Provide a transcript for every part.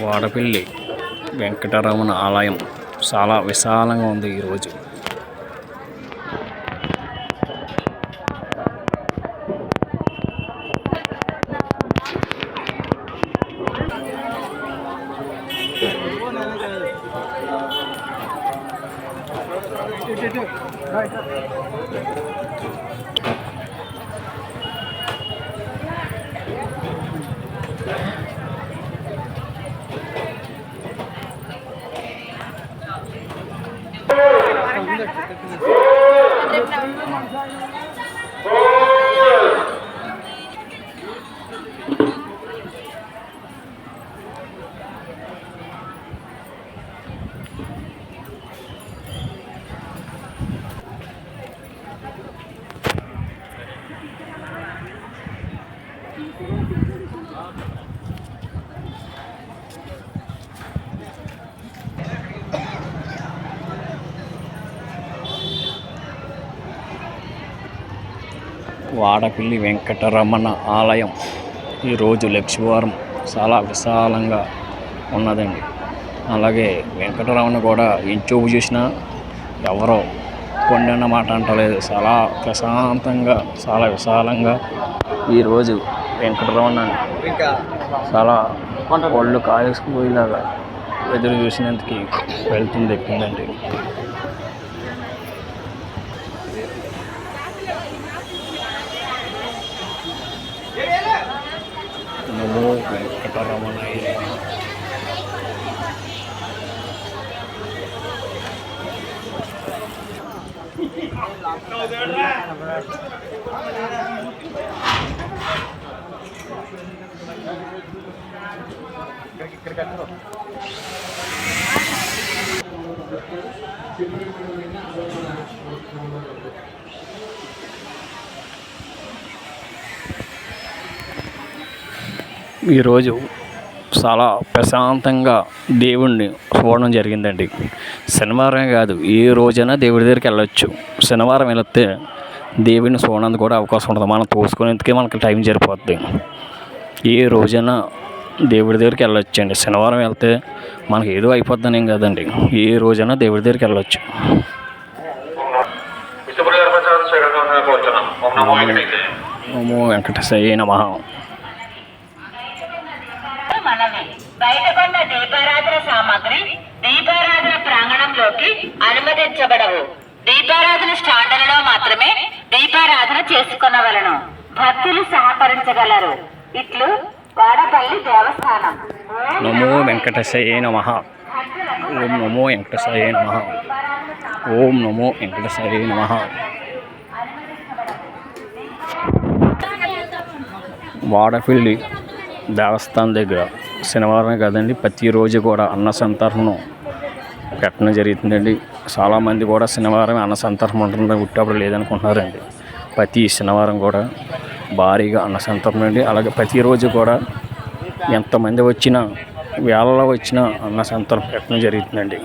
వాడపల్లి వెంకటరమణ ఆలయం చాలా విశాలంగా ఉంది ఈరోజు. వాడపల్లి వెంకటరమణ ఆలయం ఈరోజు లక్షవారం చాలా విశాలంగా ఉన్నదండి. అలాగే వెంకటరమణ కూడా ఇంచూపు చూసినా ఎవరో కొండ మాట అంటలేదు. చాలా ప్రశాంతంగా చాలా విశాలంగా ఈరోజు వెంకటరమణ చాలా ఒళ్ళు కాయసుకుపోయేలాగా ఎదురు చూసినందుకు వెళ్తుంది ఎక్కిందండి. నమో వెంకటరమణాయ. ఈరోజు చాలా ప్రశాంతంగా దేవుణ్ణి చూడడం జరిగిందండి. శనివారం కాదు, ఏ రోజైనా దేవుడి దగ్గరికి వెళ్ళొచ్చు. శనివారం వెళితే దేవుడిని చూడడానికి కూడా అవకాశం ఉంటుంది. మనం తోసుకునేందుకే మనకి టైం సరిపోద్ది. ఏ రోజైనా దేవుడి దగ్గరికి వెళ్ళొచ్చండి. శనివారం వెళ్తే మనకి ఏదో అయిపోద్దనేం కదండి, ఏ రోజైనా దేవుడి దగ్గరికి వెళ్ళొచ్చు. నమో వెంకటేశాయ నమః. బయటకొన్న దీపారాధన సామాగ్రి దీపారాధన ప్రాంగణంలోకి అనుమతించబడవు. దీపారాధన స్టాండులలో మాత్రమే దీపారాధన చేసుకొనవలెను. భక్తులు సహకరించగలరు. ఇట్లు వాడపల్లి దేవస్థానం. నమో వెంకటేశాయ నమః. ఓం నమో వెంకటేశాయ నమః. ఓం నమో వెంకటేశాయ నమః. వాడపల్లి దేవస్థానం దగ్గర శనివారం కదండి, ప్రతిరోజు కూడా అన్న సంతర్పణం పెట్టడం జరుగుతుందండి. చాలామంది కూడా శనివారం అన్న సంతర్పణ ఉంటుంది, ఉట్టప్పుడు లేదనుకుంటున్నారండి. ప్రతి శనివారం కూడా భారీగా అన్న సంతర్పణ అండి. అలాగే ప్రతిరోజు కూడా ఎంతమంది వచ్చినా వేళలో వచ్చినా అన్న సంతర్పణ పెట్టడం జరుగుతుందండి.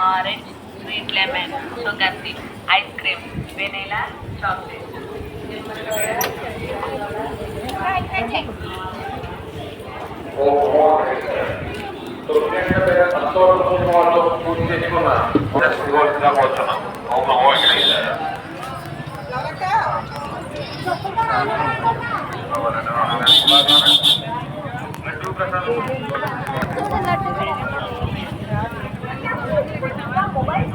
ఆరెంజ్, స్వీట్ లెమన్, సుగంధి, ice cream, vanilla, chocolate. Mobile